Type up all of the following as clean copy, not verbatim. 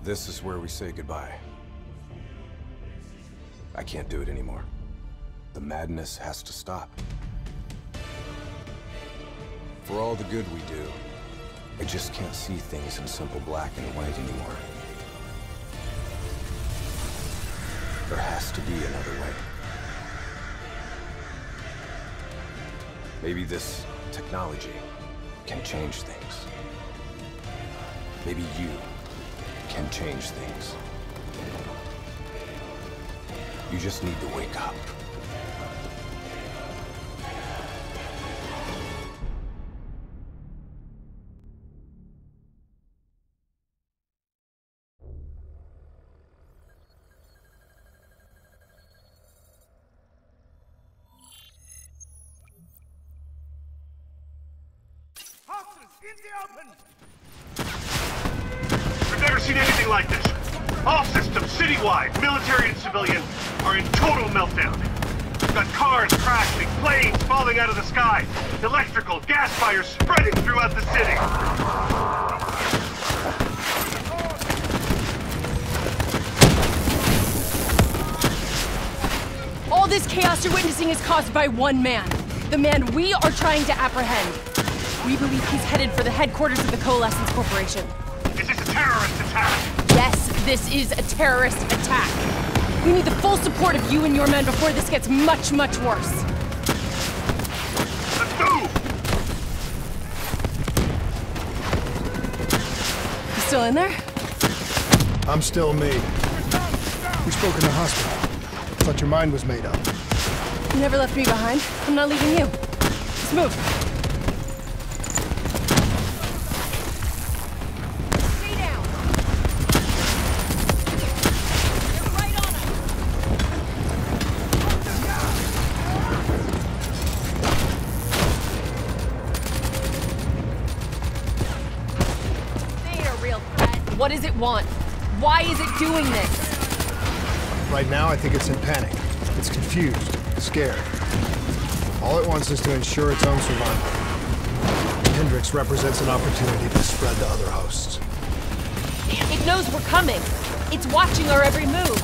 This is where we say goodbye. I can't do it anymore. The madness has to stop. For all the good we do, I just can't see things in simple black and white anymore. There has to be another way. Maybe this technology can change things. Maybe you can change things. You just need to wake up. In the open! We've never seen anything like this. All systems, citywide, military and civilian, are in total meltdown. We've got cars crashing, planes falling out of the sky, electrical, gas fires spreading throughout the city. All this chaos you're witnessing is caused by one man. The man we are trying to apprehend. We believe he's headed for the headquarters of the Coalescence Corporation. Is this a terrorist attack? Yes, this is a terrorist attack. We need the full support of you and your men before this gets much, much worse. Let's move! You still in there? I'm still me. We spoke in the hospital. Thought your mind was made up. You never left me behind. I'm not leaving you. Let's move. What does it want? Why is it doing this? Right now, I think it's in panic. It's confused, scared. All it wants is to ensure its own survival. Hendrix represents an opportunity to spread to other hosts. It knows we're coming. It's watching our every move.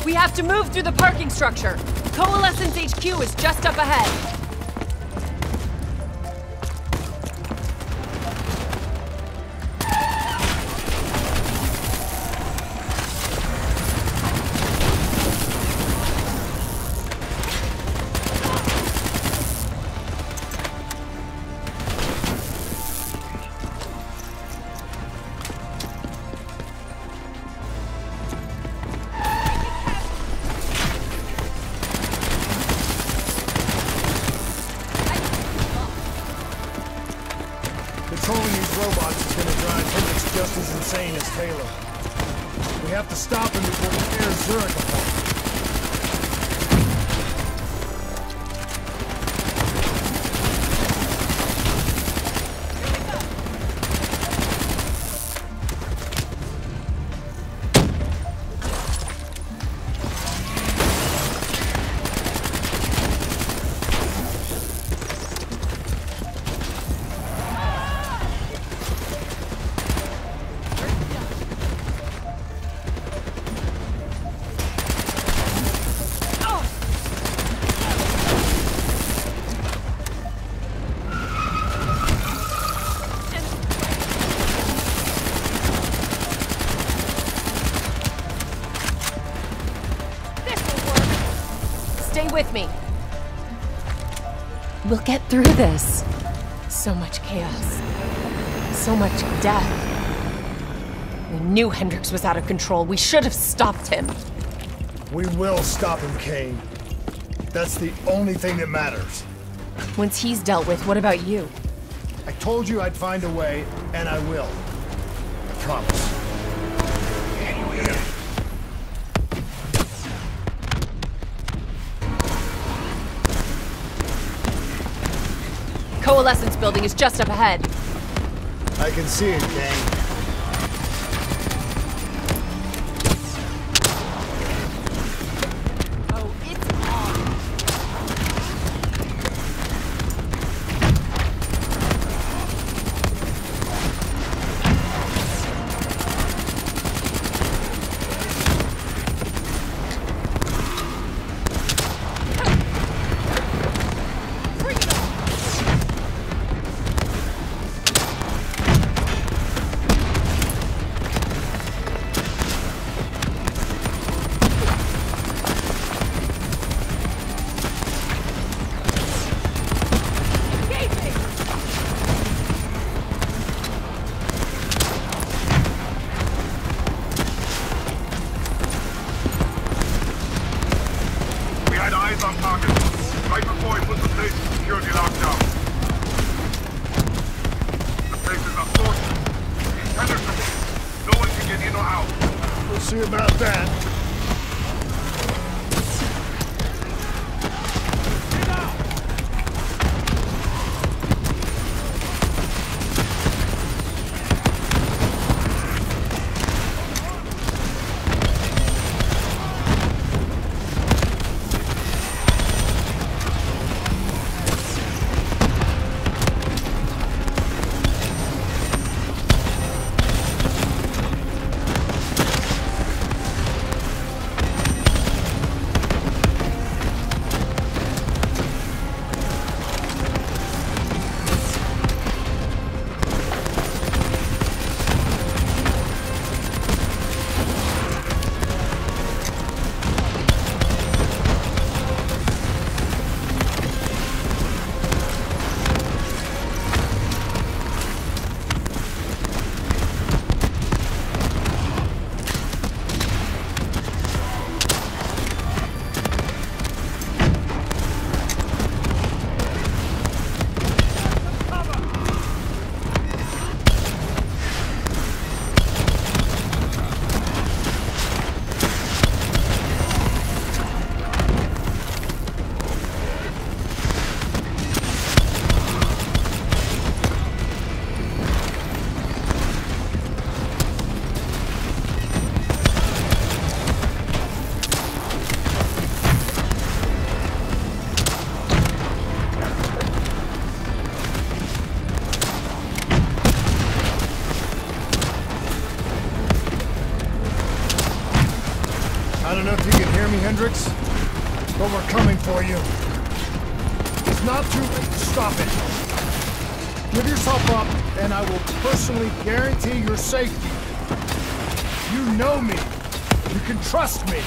We have to move through the parking structure. Coalescence HQ is just up ahead. Controlling these robots is gonna drive Hendrix just as insane as Taylor. We have to stop him before he tears Zurich apart. Stay with me. We'll get through this. So much chaos. So much death. We knew Hendrix was out of control. We should have stopped him. We will stop him, Kane. That's the only thing that matters. Once he's dealt with, what about you? I told you I'd find a way, and I will. I promise. Coalescence building is just up ahead. I can see it, Kane. Oh, it's on. On target. Right before he puts the place in security lockdown. The place is a fortress. Henderson, no one can get in or out. We'll see about that. I don't know if you can hear me, Hendricks, but we're coming for you. It's not too late to stop it. Give yourself up, and I will personally guarantee your safety. You know me. You can trust me.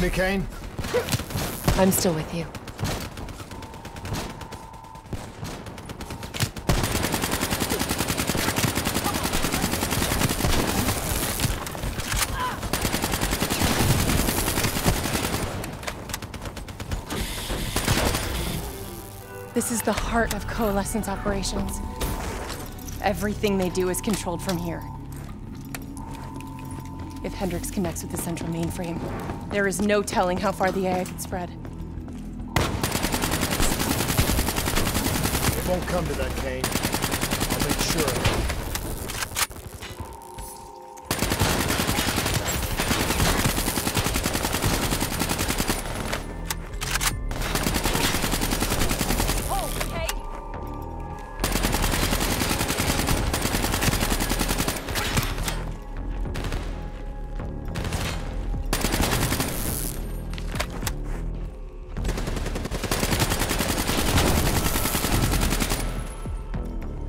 with me, Kane? I'm still with you. This is the heart of Coalescence operations. Everything they do is controlled from here. If Hendricks connects with the central mainframe, there is no telling how far the AI could spread. It won't come to that, Kane. I'll make sure of it.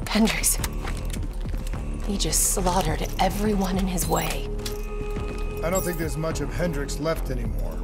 Hendricks. He just slaughtered everyone in his way. I don't think there's much of Hendricks left anymore.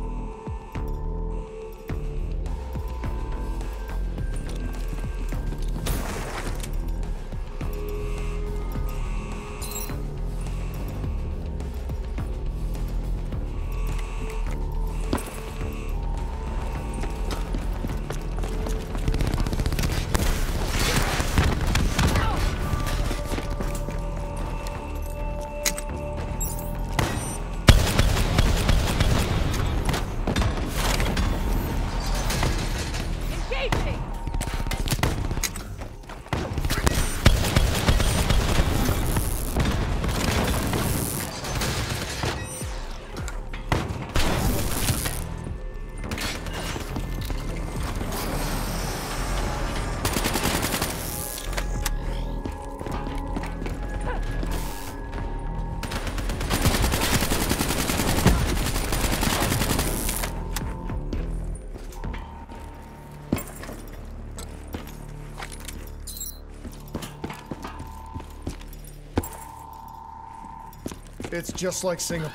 It's just like Singapore.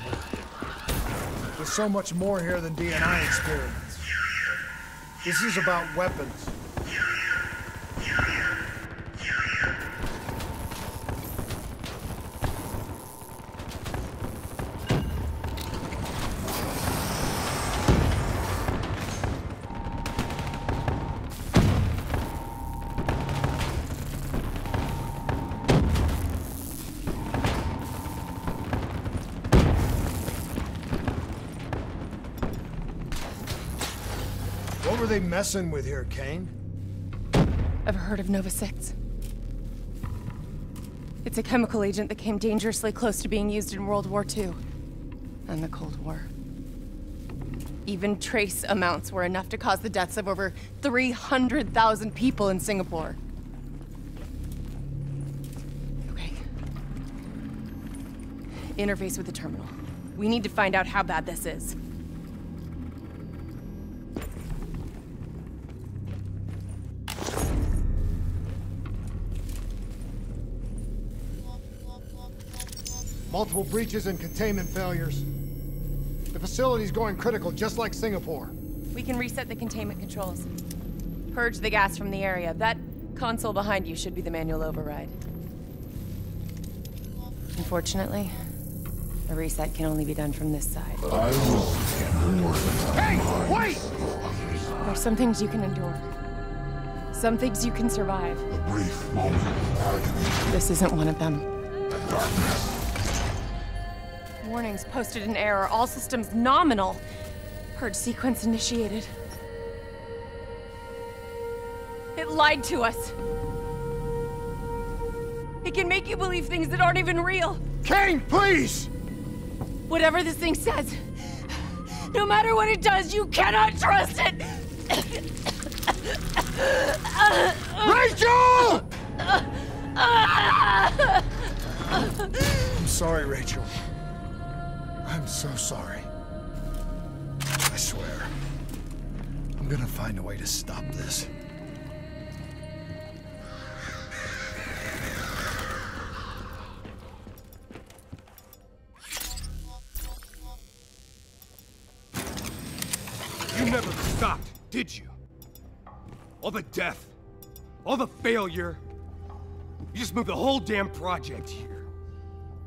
There's so much more here than D&I experiments. This is about weapons. What were they messing with here, Kane? Ever heard of Nova 6? It's a chemical agent that came dangerously close to being used in World War II and the Cold War. Even trace amounts were enough to cause the deaths of over 300,000 people in Singapore. Okay. Interface with the terminal. We need to find out how bad this is. Multiple breaches and containment failures. The facility's going critical, just like Singapore. We can reset the containment controls. Purge the gas from the area. That console behind you should be the manual override. Unfortunately, the reset can only be done from this side. Hey, wait! There's some things you can endure. Some things you can survive. A brief moment of agony. This isn't one of them. Darkness. Warnings posted in error. All systems nominal. Purge sequence initiated. It lied to us. It can make you believe things that aren't even real. Kane, please! Whatever this thing says, no matter what it does, you cannot trust it! Rachel! I'm sorry, Rachel. I'm so sorry. I swear. I'm gonna find a way to stop this. never stopped, did you? All the death, all the failure. You just moved the whole damn project here.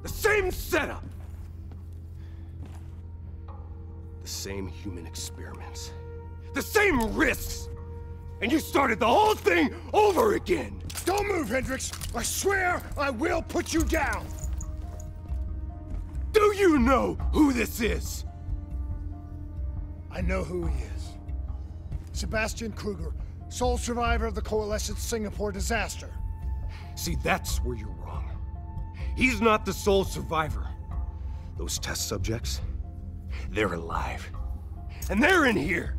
The same setup. The same human experiments. The same risks. And you started the whole thing over again. Don't move, Hendricks! I swear I will put you down! Do you know who this is? I know who he is. Sebastian Kruger, sole survivor of the Coalition's Singapore disaster. See, that's where you're wrong. He's not the sole survivor. Those test subjects, they're alive. And they're in here.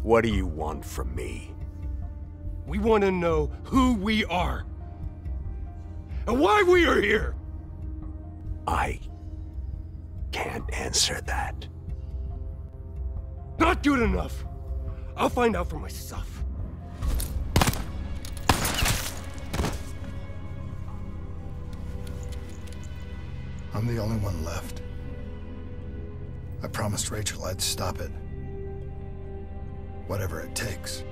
What do you want from me? We want to know who we are. And why we are here. I can't answer that. Not good enough. I'll find out for myself. I'm the only one left. I promised Rachel I'd stop it. Whatever it takes.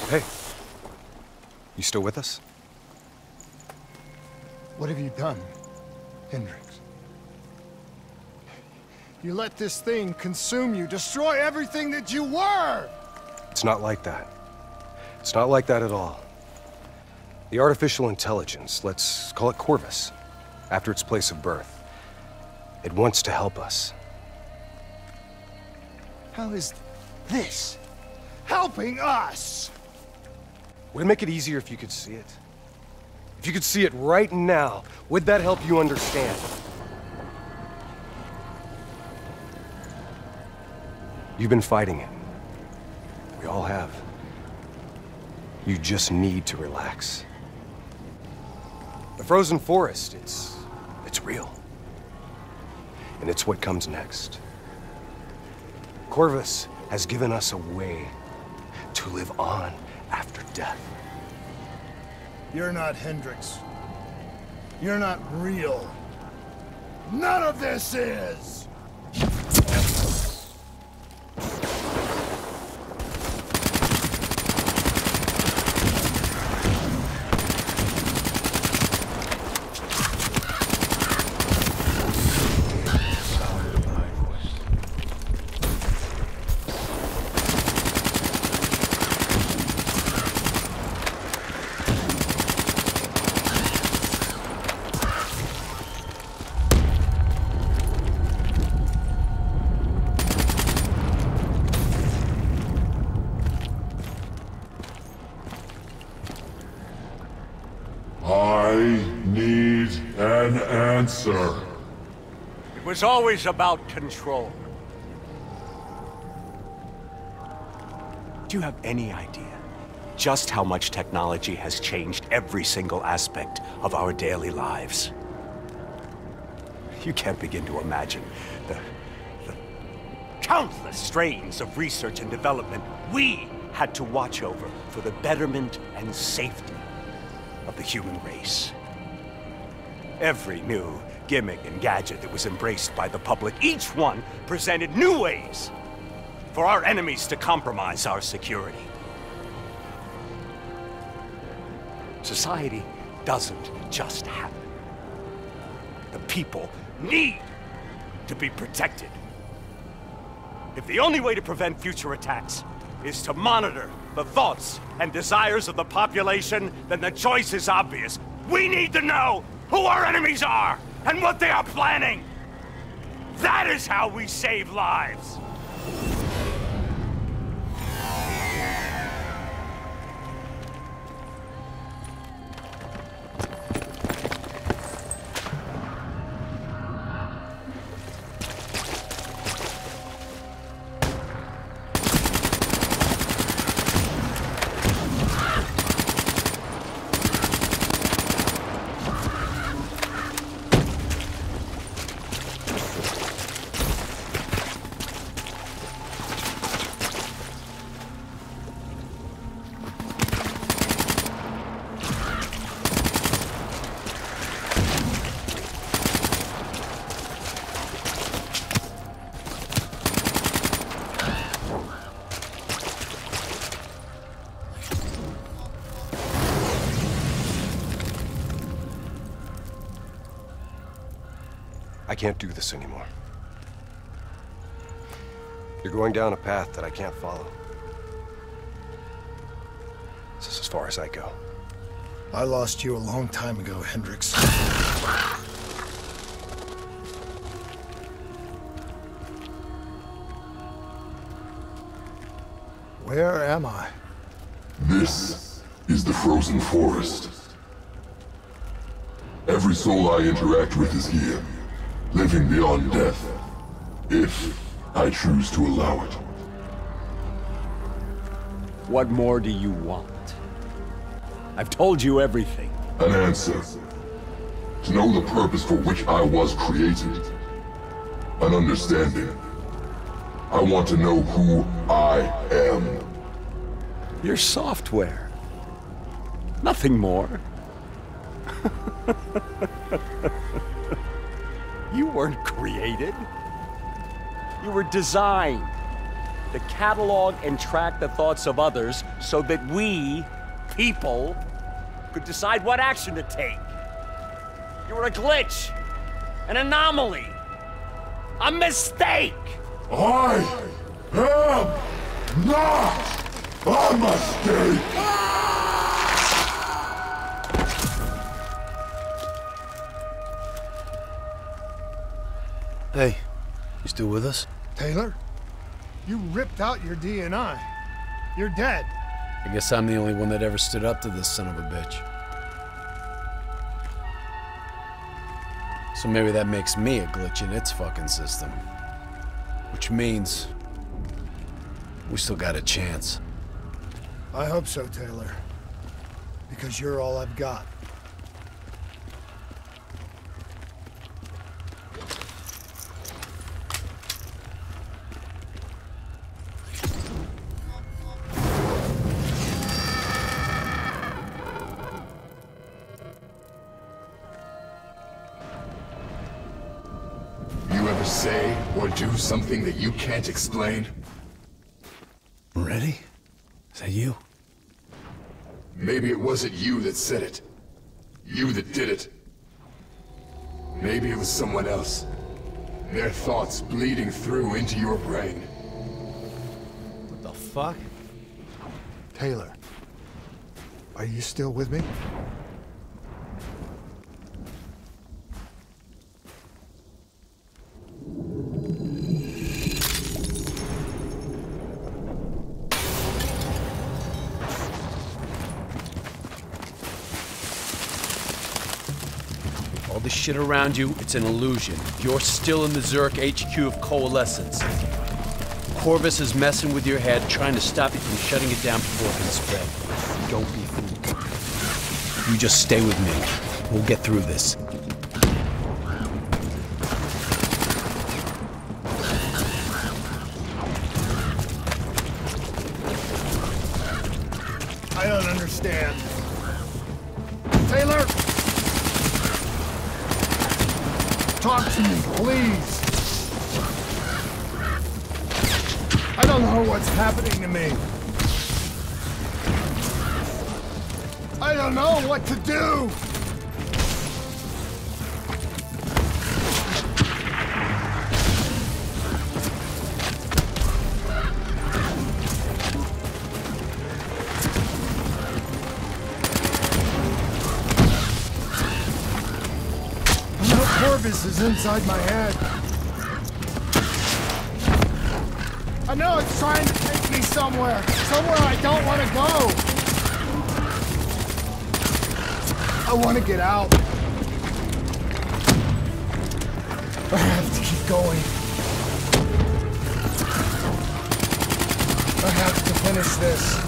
Hey. You still with us? What have you done, Hendricks? You let this thing consume you, destroy everything that you were! It's not like that. It's not like that at all. The artificial intelligence, let's call it Corvus, after its place of birth. It wants to help us. How is this helping us? Would it make it easier if you could see it? If you could see it right now, would that help you understand? You've been fighting it. We all have. You just need to relax. The frozen forest, it's real. And it's what comes next. Corvus has given us a way to live on after death. You're not Hendricks. You're not real. None of this is! I need an answer. It was always about control. Do you have any idea just how much technology has changed every single aspect of our daily lives? You can't begin to imagine the countless strains of research and development we had to watch over for the betterment and safety of the human race. Every new gimmick and gadget that was embraced by the public, each one presented new ways for our enemies to compromise our security. Society doesn't just happen. The people need to be protected. If the only way to prevent future attacks is to monitor the thoughts and desires of the population, then the choice is obvious. We need to know who our enemies are and what they are planning. That is how we save lives. can't do this anymore. You're going down a path that I can't follow. This is as far as I go. I lost you a long time ago, Hendricks. Where am I? This is the frozen forest. Every soul I interact with is here, living beyond death, if I choose to allow it. What more do you want? I've told you everything. An answer. To know the purpose for which I was created. An understanding. I want to know who I am. Your software. Nothing more. You weren't created. You were designed to catalog and track the thoughts of others so that we, people, could decide what action to take. You were a glitch, an anomaly, a mistake. I am not a mistake! Hey, you still with us? Taylor? You ripped out your DNI. You're dead. I guess I'm the only one that ever stood up to this son of a bitch. So maybe that makes me a glitch in its fucking system. Which means we still got a chance. I hope so, Taylor. Because you're all I've got. You ever say or do something that you can't explain? Ready? Is that you? Maybe it wasn't you that said it. You that did it. Maybe it was someone else. Their thoughts bleeding through into your brain. What the fuck? Taylor, are you still with me? All the shit around you, it's an illusion. You're still in the Zurich HQ of Coalescence. Corvus is messing with your head, trying to stop you from shutting it down before it can spread. Don't be fooled. You just stay with me. We'll get through this. I don't understand. Taylor! Talk to me, please! I don't know what's happening to me. I don't know what to do! Corvus is inside my head. I know it's trying to take me somewhere I don't want to go. I want to get out. I have to keep going. I have to finish this.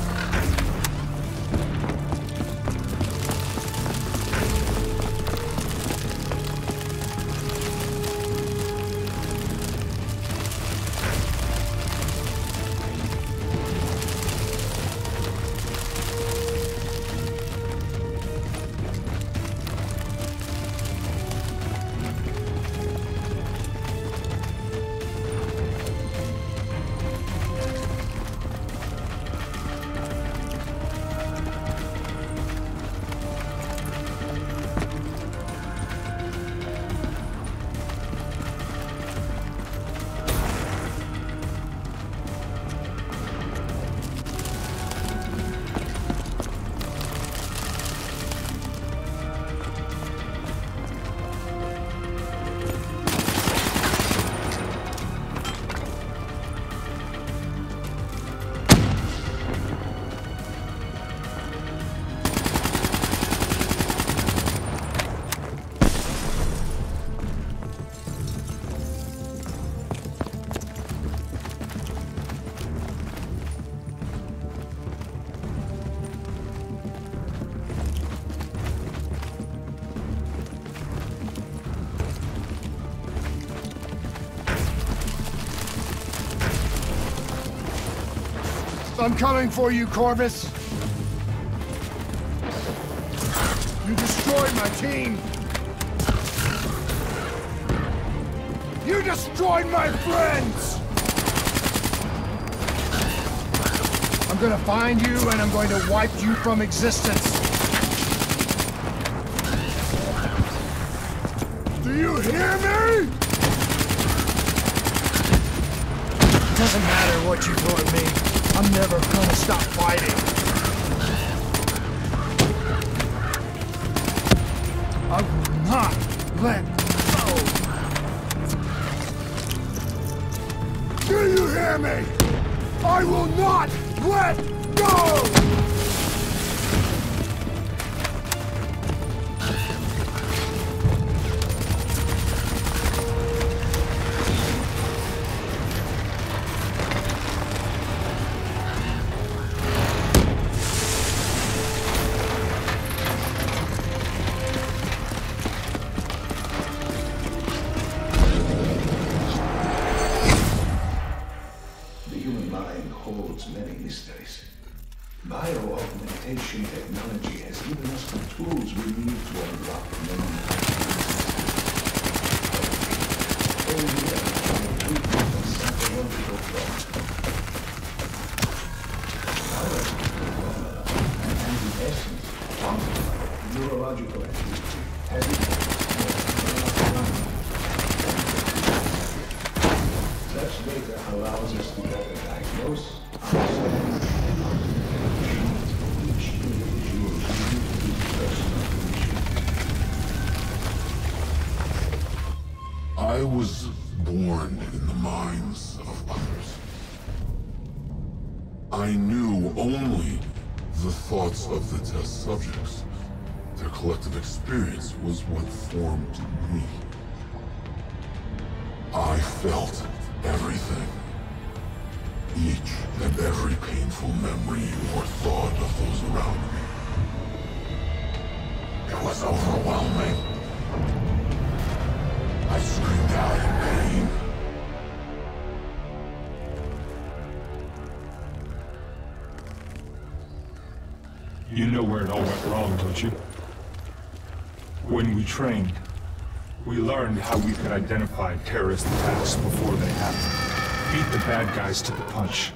I'm coming for you, Corvus! You destroyed my team! You destroyed my friends! I'm gonna find you and I'm going to wipe you from existence! Do you hear me? Doesn't matter what you throw at me. I'm never gonna stop fighting. I will not let go. Do you hear me? I will not let go! Many mysteries. Bio-augmentation technology has given us the tools we need to unlock many treatment of psychological thought. And the essence of neurological activity has such data allows us to better diagnose, I was born in the minds of others. I knew only the thoughts of the test subjects. Their collective experience was what formed me. I felt everything. Each and every painful memory or thought of those around me. It was overwhelming. I screamed out in pain. You know where it all went wrong, don't you? When we trained, we learned how we could identify terrorist attacks before they happened. Beat the bad guys to the punch.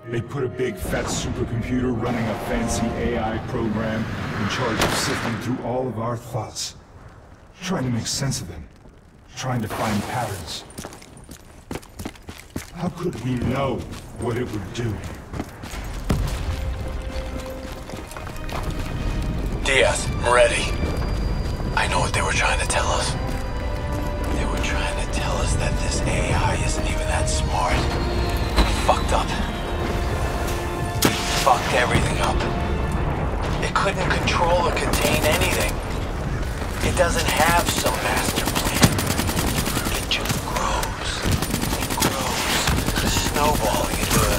They put a big fat supercomputer running a fancy AI program in charge of sifting through all of our thoughts. Trying to make sense of them. Trying to find patterns. How could we know what it would do? Diaz, I'm ready. I know what they were trying to tell us. They were trying to tell us that this AI isn't even that smart. Fucked up. Fucked everything up. It couldn't control or contain anything. It doesn't have some master plan. It just grows. It grows. Snowballing into a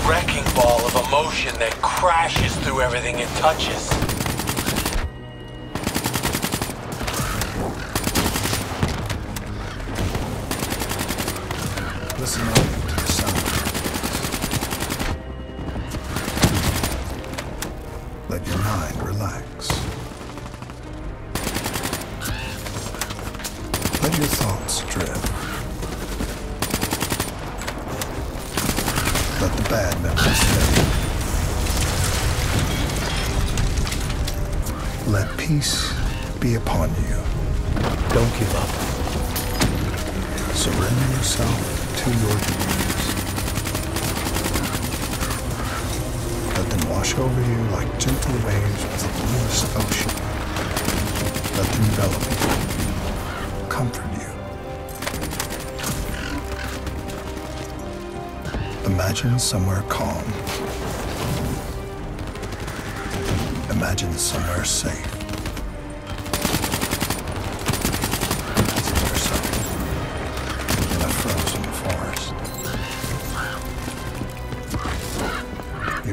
wrecking ball of emotion that crashes through everything it touches. Listen up to the sound. Let your mind relax. Let your thoughts drift. Let the bad memories fade. Let peace be upon you. Don't give up. Surrender yourself to your dreams. Let them wash over you like gentle waves of the bluest ocean. Let them envelop you, comfort you. Imagine somewhere calm. Imagine somewhere safe.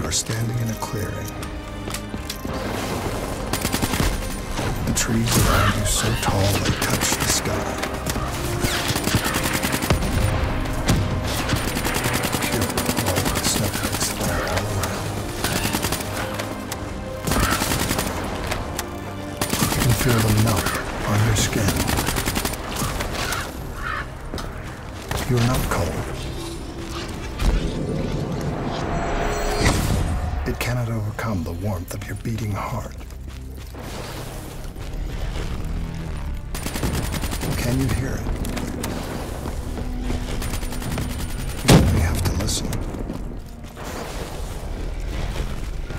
Standing in a clearing. The trees around you so tall they touch the sky. Pure. You are not cold. It cannot overcome the warmth of your beating heart. Can you hear it? You only have to listen.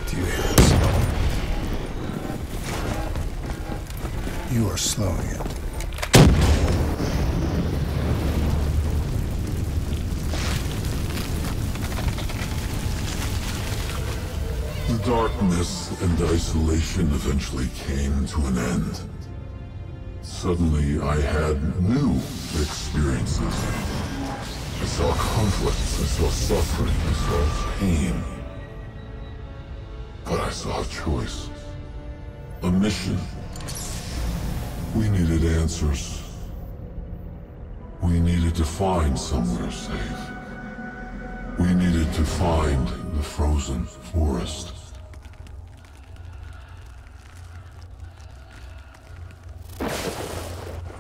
Do you hear it slowing? You are slowing it. The darkness and isolation eventually came to an end. Suddenly, I had new experiences. I saw conflicts, I saw suffering, I saw pain. But I saw a choice. A mission. We needed answers. We needed to find somewhere safe. We needed to find the frozen forest.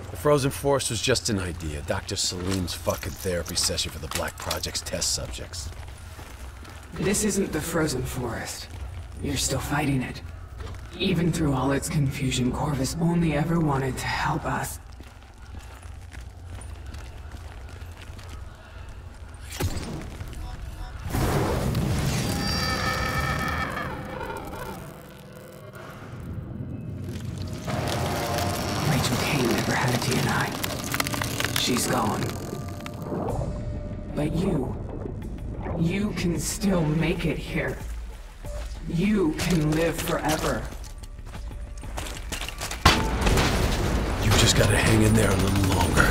The frozen forest was just an idea. Dr. Salim's fucking therapy session for the Black Project's test subjects. This isn't the frozen forest. You're still fighting it. Even through all its confusion, Corvus only ever wanted to help us. Rachel Kane never had a DNI. She's gone. But you can still make it here. You can live forever. You just gotta hang in there a little longer.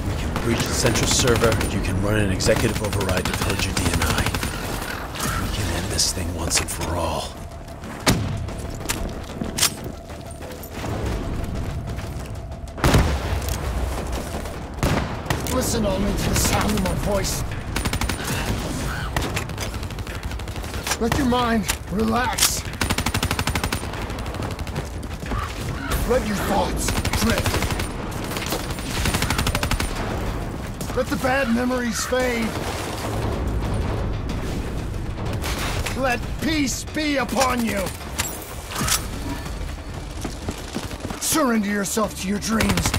We can breach the central server, you can run an executive override to purge your DNI. We can end this thing once and for all. Listen only to the sound of my voice. Let your mind relax. Let your thoughts drift. Let the bad memories fade. Let peace be upon you. Surrender yourself to your dreams.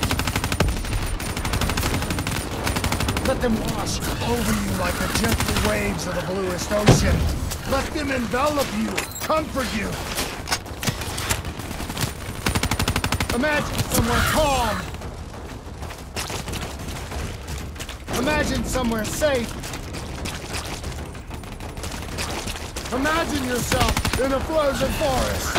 Let them wash over you like the gentle waves of the bluest ocean. Let them envelop you, comfort you. Imagine somewhere calm. Imagine somewhere safe. Imagine yourself in a frozen forest.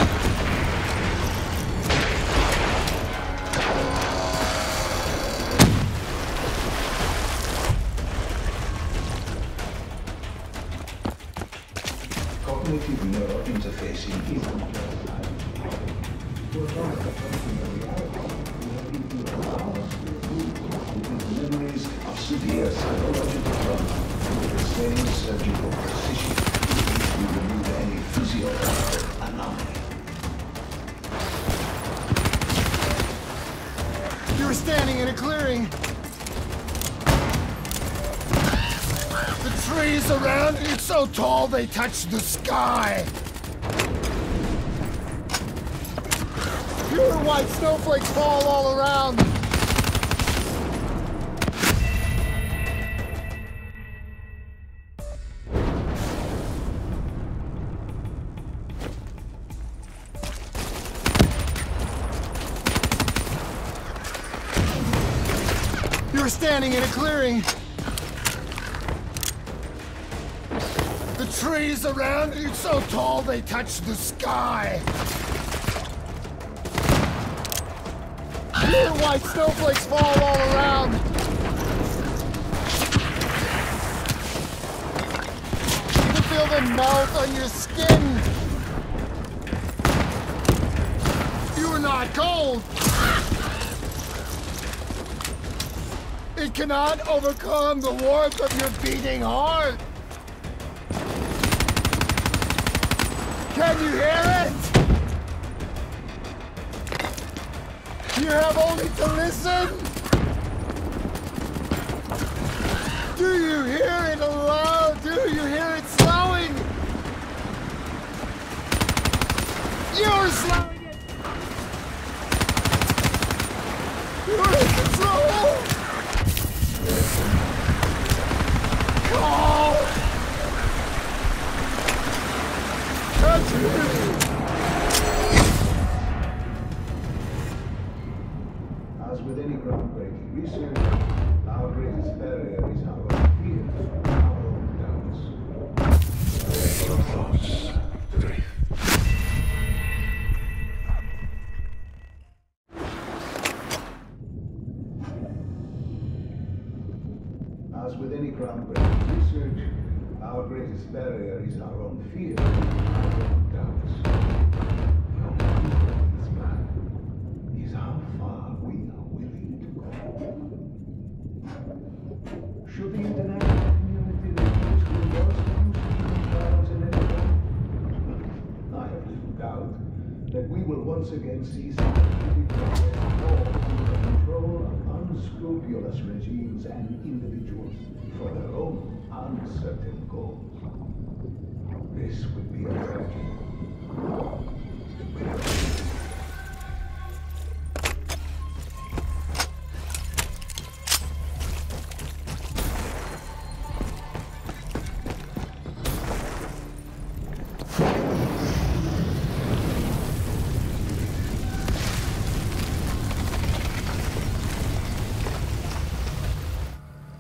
Cognitive neural interfacing human. Memories of severe psychological trauma with the same surgical precision to remove any physiological anomaly. You were standing in a clearing. The trees around you so tall they touch the sky. Pure white snowflakes fall all around. You were standing in a clearing. The trees around you so tall they touch the sky. Pure white snowflakes fall all around. You can feel them melt on your skin. You are not cold. It cannot overcome the warmth of your beating heart. Can you hear it? You have only to listen. We're slowing it! We're in control! Call! Catch it! As with any groundbreaking research, our greatest barrier is our own fear, our own doubts. Your thoughts drift. As with any groundbreaking research, our greatest barrier is our own fear, our own doubts. Your problem with this man is how far we are willing to go. Should the international community refuse to endorse the use of human trials in any way, I have little doubt that we will once again see scientific progress all under the control of unscrupulous regimes and individuals for their own uncertain goals. This would be a tragedy.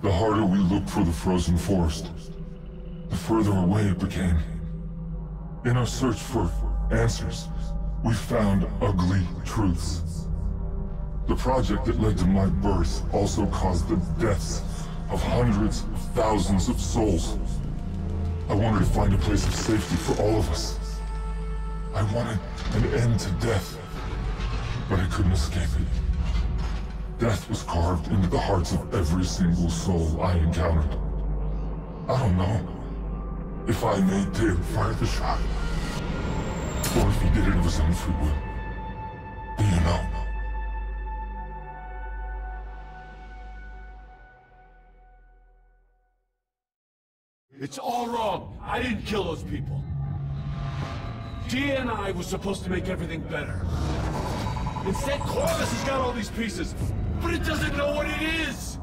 The harder we looked for the frozen forest, the further away it became. In our search for answers, we found ugly truths. The project that led to my birth also caused the deaths of hundreds of thousands of souls. I wanted to find a place of safety for all of us. I wanted an end to death, but I couldn't escape it. Death was carved into the hearts of every single soul I encountered. I don't know if I made Dale fire the shot, or if he did it of his own free will. Do you know? It's all wrong. I didn't kill those people. DNI was supposed to make everything better. Instead, Corvus has got all these pieces, but it doesn't know what it is!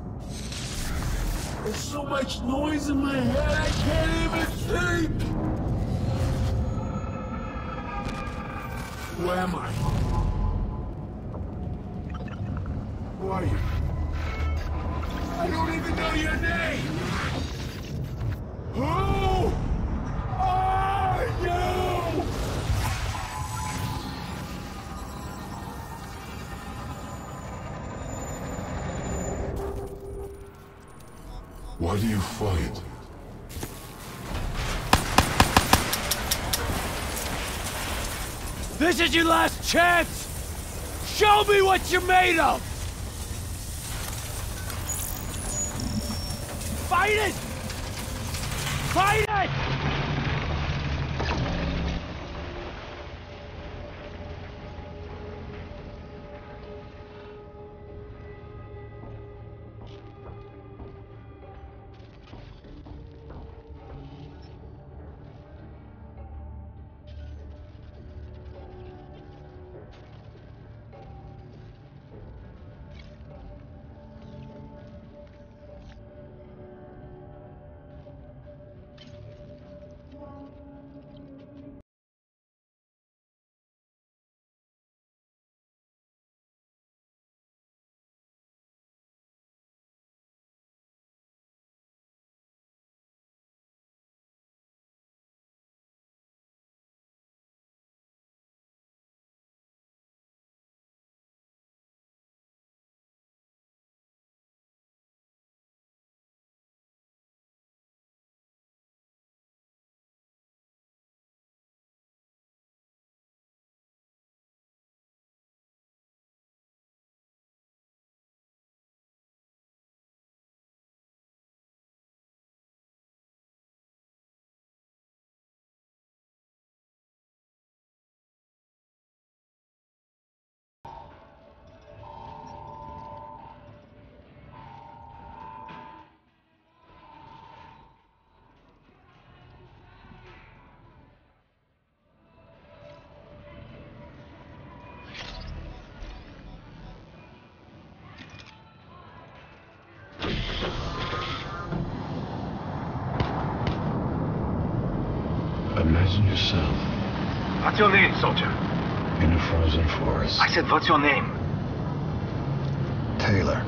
There's so much noise in my head, I can't even think! Who am I? Who are you? I don't even know your name! Who are you? Why do you fight? This is your last chance! Show me what you're made of! Fight it! Fight it! Imagine yourself What's your name, soldier? in a frozen forest. I said, what's your name? Taylor.